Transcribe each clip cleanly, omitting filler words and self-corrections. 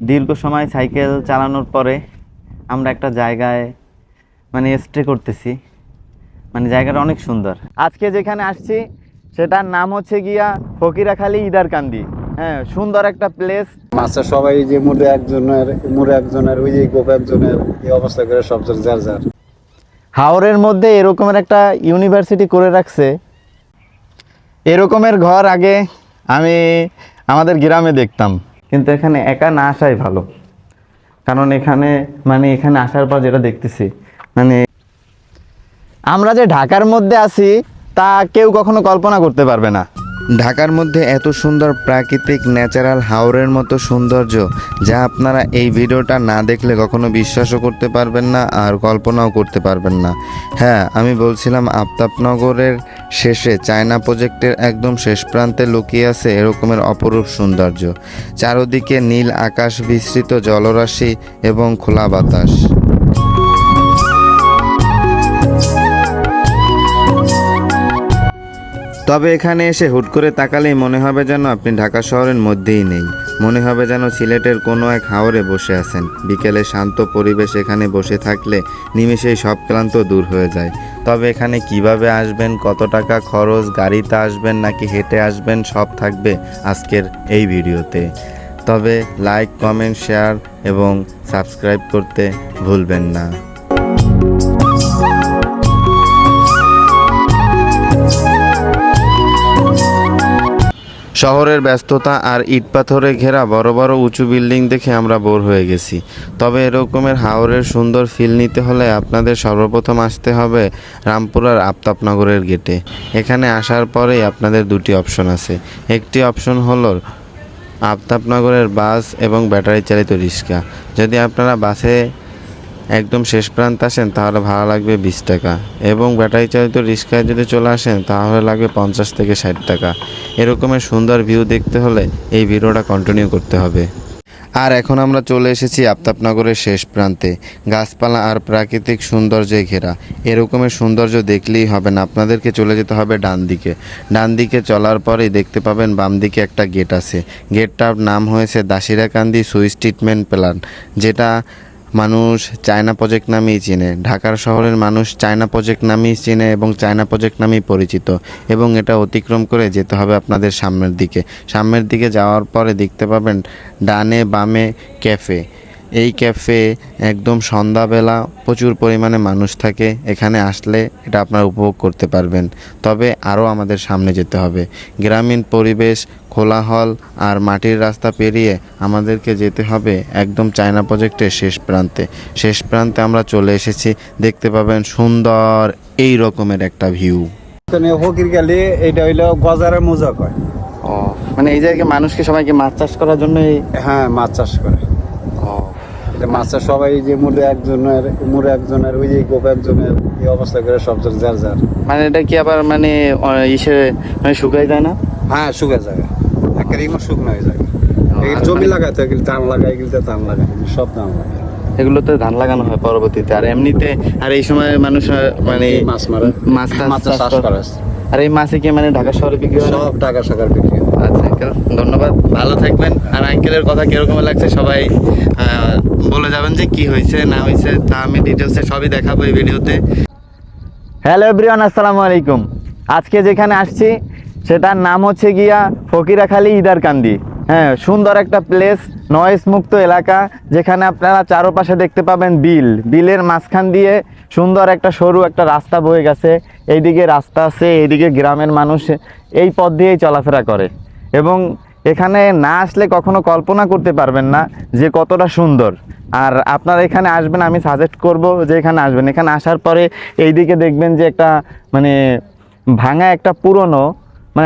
দীর্ঘ সময় সাইকেল চালানোর পরে আমরা একটা জায়গায় মানে স্টে করতেছি। মানে জায়গাটা অনেক সুন্দর। আজকে যেখানে আসছি সেটার নাম হচ্ছে গিয়া ফকিরাখালী ইদারকান্দি। হ্যাঁ, সুন্দর একটা প্লেস। মাছের সবাই যে মুড়ে একজনের ওই যে গোপ একজনের এই অবস্থা করে সব যার যার। হাওরের মধ্যে এরকমের একটা ইউনিভার্সিটি করে রাখছে। এরকমের ঘর আগে আমি আমাদের গ্রামে দেখতাম, কিন্তু এখানে একা না আসাই ভালো। কারণ এখানে এখানে আসার পর যেটা দেখতেছি, মানে আমরা যে ঢাকার মধ্যে আছি তা কেউ কখনো কল্পনা করতে পারবে না। ঢাকার মধ্যে এত সুন্দর প্রাকৃতিক ন্যাচারাল হাওরের মতো সৌন্দর্য, যা আপনারা এই ভিডিওটা না দেখলে কখনো বিশ্বাসও করতে পারবেন না আর কল্পনাও করতে পারবেন না। হ্যাঁ, আমি বলছিলাম আফতাবনগরের শেষে চায়না প্রজেক্টের একদম শেষ প্রান্তে লুকিয়ে আছে এরকমের অপরূপ সৌন্দর্য। চারদিকে নীল আকাশ, বিস্তৃত জলরাশি এবং খোলা বাতাস। তবে এখানে এসে হুট করে তাকালেই মনে হবে যেন আপনি ঢাকা শহরের মধ্যেই নেই। মনে হবে যেন সিলেটের কোনো এক হাওরে বসে আছেন। বিকেলে শান্ত পরিবেশ এখানে বসে থাকলে নিমেষেই সব ক্লান্ত দূর হয়ে যায়। তবে এখানে কিভাবে আসবেন, কত টাকা খরচ, গাড়িতে আসবেন নাকি হেঁটে আসবেন, সব থাকবে আজকের এই ভিডিওতে। তবে লাইক, কমেন্ট, শেয়ার এবং সাবস্ক্রাইব করতে ভুলবেন না। শহরের ব্যস্ততা আর ইটপাথরে ঘেরা বড় বড় উঁচু বিল্ডিং দেখে আমরা বোর হয়ে গেছি। তবে এরকমের হাওরের সুন্দর ফিল নিতে হলে আপনাদের সর্বপ্রথম আসতে হবে রামপুরার আফতাবনগরের গেটে। এখানে আসার পরেই আপনাদের দুটি অপশন আছে। একটি অপশন হলো আফতাবনগরের বাস এবং ব্যাটারি চালিত রিক্সা। যদি আপনারা বাসে একদম শেষ প্রান্তে আসেন তাহলে ভাড়া লাগবে 20 টাকা, এবং ব্যাটারি চালিত রিক্সায় যদি চলে আসেন তাহলে লাগবে 50 থেকে 60 টাকা। এরকমের সুন্দর ভিউ দেখতে হলে এই ভিডিওটা কন্টিনিউ করতে হবে। আর এখন আমরা চলে এসেছি আফতাবনগরের শেষ প্রান্তে। গাছপালা আর প্রাকৃতিক সৌন্দর্যে ঘেরা এরকমের সৌন্দর্য দেখলেই হবে না, আপনাদেরকে চলে যেতে হবে ডান দিকে। ডান দিকে চলার পরেই দেখতে পাবেন বাম দিকে একটা গেট আছে। গেটটার নাম হয়েছে দাসিরাকান্দি সুইচ ট্রিটমেন্ট প্ল্যান্ট, যেটা মানুষ চায়না প্রজেক্ট নামেই চেনে। ঢাকার শহরের মানুষ চায়না প্রজেক্ট নামেই চেনে এবং চায়না প্রজেক্ট নামেই পরিচিত। এবং এটা অতিক্রম করে যেতে হবে আপনাদের সামনের দিকে। সামনের দিকে যাওয়ার পরে দেখতে পাবেন ডানে বামে ক্যাফে। এই ক্যাফে একদম সন্ধ্যাবেলা প্রচুর পরিমাণে মানুষ থাকে। এখানে আসলে এটা আপনারা উপভোগ করতে পারবেন। তবে আরও আমাদের সামনে যেতে হবে। গ্রামীণ পরিবেশ, খোলা হল আর মাটির রাস্তা পেরিয়ে আমাদেরকে যেতে হবে একদম চায়না প্রজেক্টের শেষ প্রান্তে। শেষ প্রান্তে আমরা চলে এসেছি। দেখতে পাবেন সুন্দর এই রকমের একটা ভিউ। ফকিরখালী এটা হইলো গজারের মোজা কয়। ও, মানে এই জায়গায় মানুষকে সবাইকে মাছ চাষ করার জন্য হ্যাঁ, মাছ চাষ করে। মাছ চাষ সবাই যে মুড়ে একজনের ওই যে গোপ একজনের এই অবস্থা করে সব যার যার। মানে এটা কি আবার শুকাই যায় না? হ্যাঁ, শুকা জায়গা একেবারে শুকনো হয়ে যায়। এই জমি লাগাতে গেলে ধান লাগাই, গেলে ধান লাগাই, সব ধান লাগাই। এগুলোতে ধান লাগানো হয় পরবর্তীতে। আর এমনিতে আর এই সময় মানুষ মাছ মারে, মাছ চাষ করে। আর এই মাছে কি ঢাকা শহরে বিক্রি হয়? সব ঢাকা শহরে বিক্রি হয়। আচ্ছা আঙ্কেল, ধন্যবাদ, ভালো থাকবেন। আর আঙ্কেলের কথা কিরকম লাগছে সবাই বলে যাবেন যে কি হয়েছে না হয়েছে, তা আমি ডিটেলসে সবই দেখাবো এই ভিডিওতে। হ্যালো এভরিওয়ান, আসসালামু আলাইকুম। আজকে যেখানে আসছি সেটার নাম হচ্ছে গিয়া ফকিরাখালী ইদারকান্দি। হ্যাঁ, সুন্দর একটা প্লেস, নয়েজ মুক্ত এলাকা, যেখানে আপনারা চারপাশে দেখতে পাবেন বিলের মাঝখান দিয়ে সুন্দর একটা সরু একটা রাস্তা বয়ে গেছে। এইদিকে রাস্তা আছে, এইদিকে গ্রামের মানুষ এই পথ দিয়েই চলাফেরা করে। এবং এখানে না আসলে কখনো কল্পনা করতে পারবেন না যে কতটা সুন্দর। আর আপনারা এখানে আসবেন, আমি সাজেস্ট করব যে এখানে আসবেন। এখানে আসার পরে এইদিকে দেখবেন যে একটা ভাঙা একটা পুরনো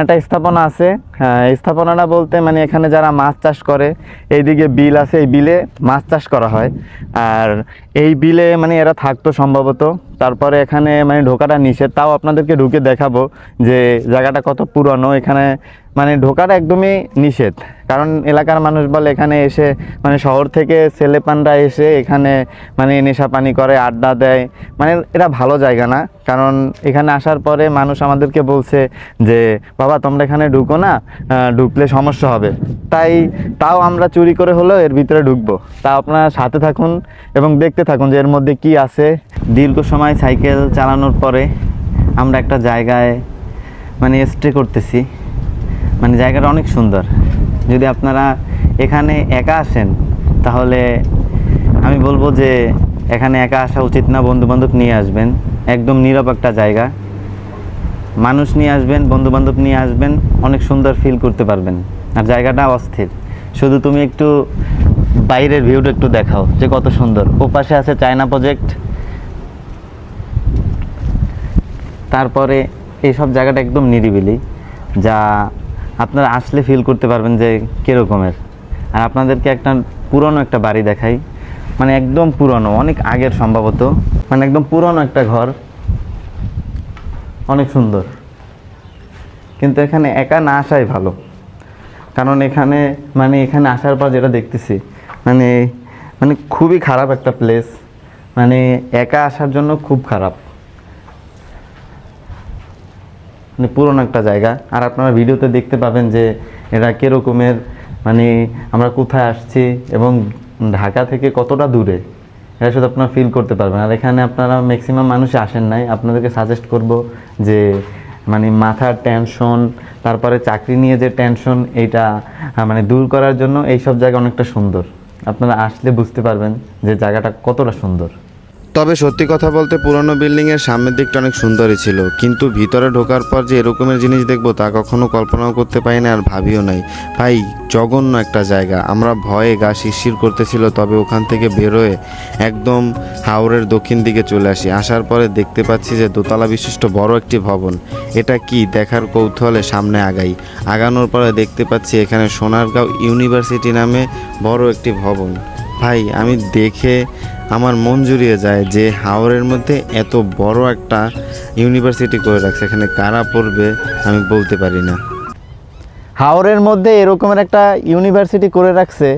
একটা স্থাপনা আছে। হ্যাঁ, স্থাপনাটা বলতে এখানে যারা মাছ চাষ করে, এইদিকে বিল আছে, এই বিলে মাছ চাষ করা হয়। আর এই বিলে এরা থাকতো সম্ভবত। তারপরে এখানে ঢোকাটা নিষেধ, তাও আপনাদেরকে ঢুকে দেখাবো যে জায়গাটা কত পুরনো। এখানে ঢোকাটা একদমই নিষেধ, কারণ এলাকার মানুষ বলে এখানে এসে মানে শহর থেকে ছেলেপানরা এসে এখানে মানে নেশা পানি করে, আড্ডা দেয়, মানে এটা ভালো জায়গা না। কারণ এখানে আসার পরে মানুষ আমাদেরকে বলছে যে বাবা তোমরা এখানে ঢুকো না, ঢুকলে সমস্যা হবে। তাও আমরা চুরি করে হলেও এর ভিতরে ঢুকবো। তা আপনারা সাথে থাকুন এবং দেখতে থাকুন যে এর মধ্যে কি আছে। দীর্ঘ সময় সাইকেল চালানোর পরে আমরা একটা জায়গায় মানে স্টে করতেছি। মানে জায়গাটা অনেক সুন্দর। যদি আপনারা এখানে একা আসেন তাহলে আমি বলবো যে এখানে একা আসা উচিত না, বন্ধুবান্ধব নিয়ে আসবেন। একদম নীরব একটা জায়গা, মানুষ নিয়ে আসবেন, বন্ধুবান্ধব নিয়ে আসবেন, অনেক সুন্দর ফিল করতে পারবেন। আর জায়গাটা অস্থির। শুধু তুমি একটু বাইরের ভিউটা একটু দেখাও যে কত সুন্দর। ওপাশে আছে চায়না প্রজেক্ট। তারপরে এইসব জায়গাটা একদম নিরিবিলি, যা আপনারা আসলে ফিল করতে পারবেন যে কীরকমের। আর আপনাদেরকে একটা পুরনো একটা বাড়ি দেখাই, মানে একদম পুরনো, অনেক আগের সম্ভবত, মানে একদম পুরনো একটা ঘর, অনেক সুন্দর। কিন্তু এখানে একা না আসাই ভালো, কারণ এখানে এখানে আসার পর যেটা দেখতেছি মানে খুবই খারাপ একটা প্লেস, মানে একা আসার জন্য খুব খারাপ, মানে পুরনো একটা জায়গা। আর আপনারা ভিডিওতে দেখতে পাবেন যে এটা কীরকমের, মানে আমরা কোথায় আসছি এবং ঢাকা থেকে কতটা দূরে, এটা শুধু আপনারা ফিল করতে পারবেন। আর এখানে আপনারা ম্যাক্সিমাম মানুষই আসেন নাই। আপনাদেরকে সাজেস্ট করব যে মানে মাথার টেনশন, তারপরে চাকরি নিয়ে যে টেনশন, এইটা মানে দূর করার জন্য এইসব জায়গা অনেকটা সুন্দর। আপনারা আসলে বুঝতে পারবেন যে জায়গাটা কতটা সুন্দর। তবে সত্যি কথা বলতে পুরনো বিল্ডিংয়ের সামনের দিকটা অনেক সুন্দরই ছিল, কিন্তু ভিতরে ঢোকার পর যে এরকমের জিনিস দেখবো তা কখনো কল্পনাও করতে পারি না আর ভাবিও নাই। ভাই জঘন্য একটা জায়গা। আমরা ভয়ে গা শিরশির করতেছিল, তবে ওখান থেকে বেরোয় একদম হাওরের দক্ষিণ দিকে চলে আসি। আসার পরে দেখতে পাচ্ছি যে দোতলা বিশিষ্ট বড় একটি ভবন। এটা কি দেখার কৌতূহলে সামনে আগানোর পরে দেখতে পাচ্ছি এখানে সোনারগাঁও ইউনিভার্সিটি নামে বড় একটি ভবন। ভাই আমি দেখে আমার মন জুড়িয়ে যায় যে হাওরের মধ্যে এত বড় একটা ইউনিভার্সিটি করে রাখছে, এখানে কারা পড়বে আমি বলতে পারি না। হাওরের মধ্যে এরকমের একটা ইউনিভার্সিটি করে রাখছে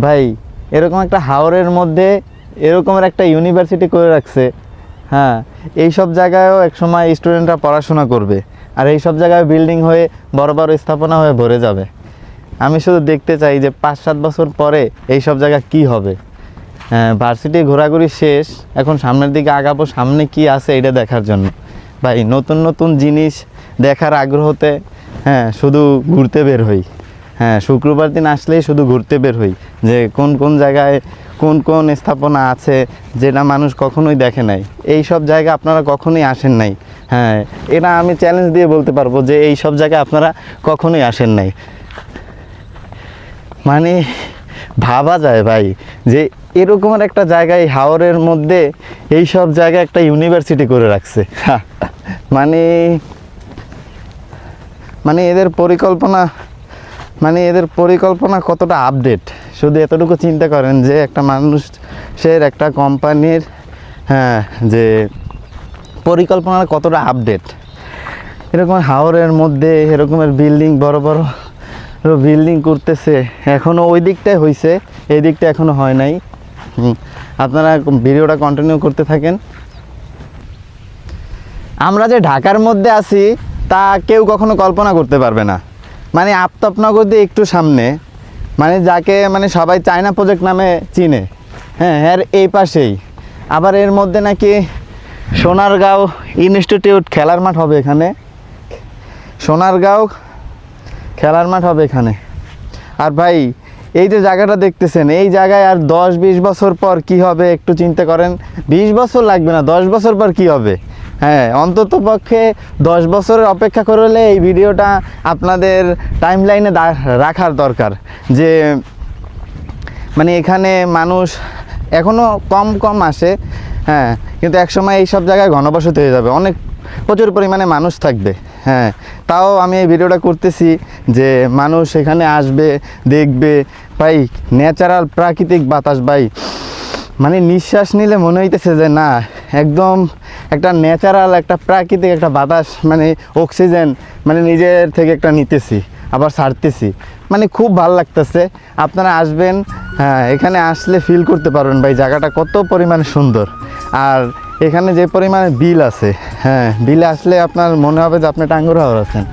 ভাই, এরকম একটা হাওরের মধ্যে এরকমের একটা ইউনিভার্সিটি করে রাখছে। হ্যাঁ, এই সব জায়গায়ও একসময় স্টুডেন্টরা পড়াশোনা করবে, আর এই সব জায়গায় বিল্ডিং হয়ে বড় বড় স্থাপনা হয়ে ভরে যাবে। আমি শুধু দেখতে চাই যে 5-7 বছর পরে এই সব জায়গা কি হবে। ভার্সিটি ঘোরাঘুরি শেষ, এখন সামনের দিকে আগাবো, সামনে কি আছে এটা দেখার জন্য। ভাই নতুন নতুন জিনিস দেখার আগ্রহতে শুধু ঘুরতে বের হই। শুক্রবার দিন আসলেই শুধু ঘুরতে বের হই যে কোন কোন জায়গায় কোন কোন স্থাপনা আছে যেটা মানুষ কখনোই দেখে নাই। এই সব জায়গা আপনারা কখনোই আসেন নাই। এটা আমি চ্যালেঞ্জ দিয়ে বলতে পারবো যে এই সব জায়গায় আপনারা কখনোই আসেন নাই। মানে ভাবা যায় ভাই যে এরকমের একটা জায়গায় হাওরের মধ্যে এই সব জায়গায় একটা ইউনিভার্সিটি করে রাখছে। মানে এদের পরিকল্পনা কতটা আপডেট, শুধু এতটুকু চিন্তা করেন যে একটা মানুষের একটা কোম্পানির যে পরিকল্পনা কতটা আপডেট। এরকম হাওরের মধ্যে এরকমের বিল্ডিং, বড় বড় বিল্ডিং করতেছে। এখনও ওই দিকটাই হয়েছে, এই দিকটা এখনও হয় নাই। আপনারা ভিডিওটা কন্টিনিউ করতে থাকেন। আমরা যে ঢাকার মধ্যে আছি তা কেউ কখনো কল্পনা করতে পারবে না। মানে আফতাবনগর দিয়ে একটু সামনে, মানে যাকে মানে সবাই চায়না প্রজেক্ট নামে চিনে, এর এই পাশেই আবার এর মধ্যে নাকি সোনারগাঁও ইনস্টিটিউট খেলার মাঠ হবে এখানে, সোনারগাঁও খেলার মাঠ হবে এখানে। আর ভাই এই যে জায়গাটা দেখতেছেন, এই জায়গায় আর 10-20 বছর পর কি হবে একটু চিন্তা করেন। 20 বছর লাগবে না, 10 বছর পর কি হবে। অন্তত পক্ষে 10 বছরের অপেক্ষা করলে এই ভিডিওটা আপনাদের টাইম লাইনে রাখার দরকার যে মানে এখানে মানুষ এখনও কম আসে, কিন্তু একসময় এই সব জায়গায় ঘনবসতি হয়ে যাবে, অনেক প্রচুর পরিমাণে মানুষ থাকবে। তাও আমি এই ভিডিওটা করতেছি যে মানুষ এখানে আসবে, দেখবে। ভাই ন্যাচারাল প্রাকৃতিক বাতাস ভাই, মানে নিঃশ্বাস নিলে মনে হইতেছে যে না একদম একটা ন্যাচারাল একটা প্রাকৃতিক একটা বাতাস, মানে অক্সিজেন মানে নিজের থেকে একটা নিতেছি আবার ছাড়তেছি। মানে খুব ভালো লাগতেছে। আপনারা আসবেন, হ্যাঁ এখানে আসলে ফিল করতে পারবেন ভাই জায়গাটা কত পরিমাণে সুন্দর। আর এখানে যে পরিমাণে বিল আছে, হ্যাঁ বিলে আসলে আপনার মনে হবে যে আপনি টাঙ্গুর হাওর আছেন।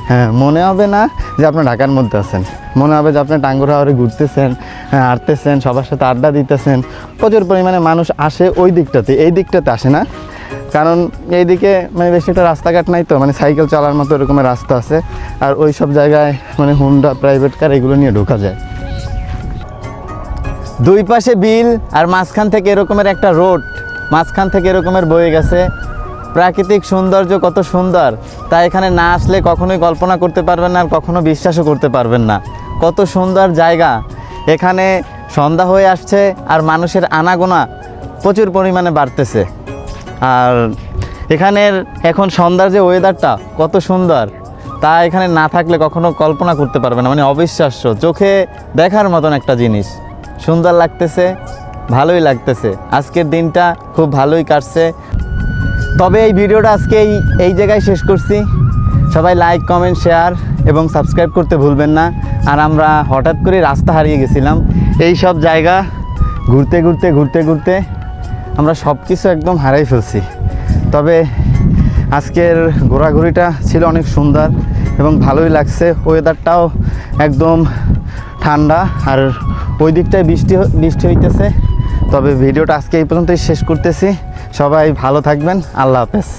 হ্যাঁ মনে হবে না যে আপনি ঢাকার মধ্যে আছেন, মনে হবে যে আপনি টাঙ্গুর হাওরে ঘুরতেছেন, হ্যাঁ হাঁটতেছেন, সবার সাথে আড্ডা দিতেছেন। প্রচুর পরিমাণে মানুষ আসে ওই দিকটাতে, এই দিকটাতে আসে না, কারণ এইদিকে মানে বেশি একটা রাস্তাঘাট নাই তো, মানে সাইকেল চালার মতো এরকমের রাস্তা আছে। আর ওই সব জায়গায় মানে হুন্ডা, প্রাইভেট কার এগুলো নিয়ে ঢোকা যায়। দুই পাশে বিল আর মাঝখান থেকে এরকমের একটা রোড, মাঝখান থেকে এরকমের বয়ে গেছে। প্রাকৃতিক সৌন্দর্য কত সুন্দর, তা এখানে না আসলে কখনোই কল্পনা করতে পারবেন না, আর কখনো বিশ্বাসও করতে পারবেন না কত সুন্দর জায়গা। এখানে সন্ধ্যা হয়ে আসছে আর মানুষের আনাগোনা প্রচুর পরিমাণে বাড়তেছে। আর এখানের এখন সন্ধ্যার যে ওয়েদারটা কত সুন্দর, তা এখানে না থাকলে কখনো কল্পনা করতে পারবে না, মানে অবিশ্বাস্য, চোখে দেখার মতন একটা জিনিস। সুন্দর লাগতেছে, ভালোই লাগতেছে, আজকের দিনটা খুব ভালোই কাটছে। তবে এই ভিডিওটা আজকে এই জায়গায় শেষ করছি। সবাই লাইক, কমেন্ট, শেয়ার এবং সাবস্ক্রাইব করতে ভুলবেন না। আর আমরা হঠাৎ করে রাস্তা হারিয়ে গেছিলাম, এই সব জায়গা ঘুরতে ঘুরতে ঘুরতে ঘুরতে আমরা সব কিছু একদম হারাই ফেলছি। তবে আজকের ঘোরাঘুরিটা ছিল অনেক সুন্দর এবং ভালোই লাগছে। ওয়েদারটাও একদম ঠান্ডা, আর ওই দিকটায় বৃষ্টি হইতেছে। তবে ভিডিওটা আজকে এই পর্যন্তই শেষ করতেছি। সবাই ভালো থাকবেন, আল্লাহ হাফেজ।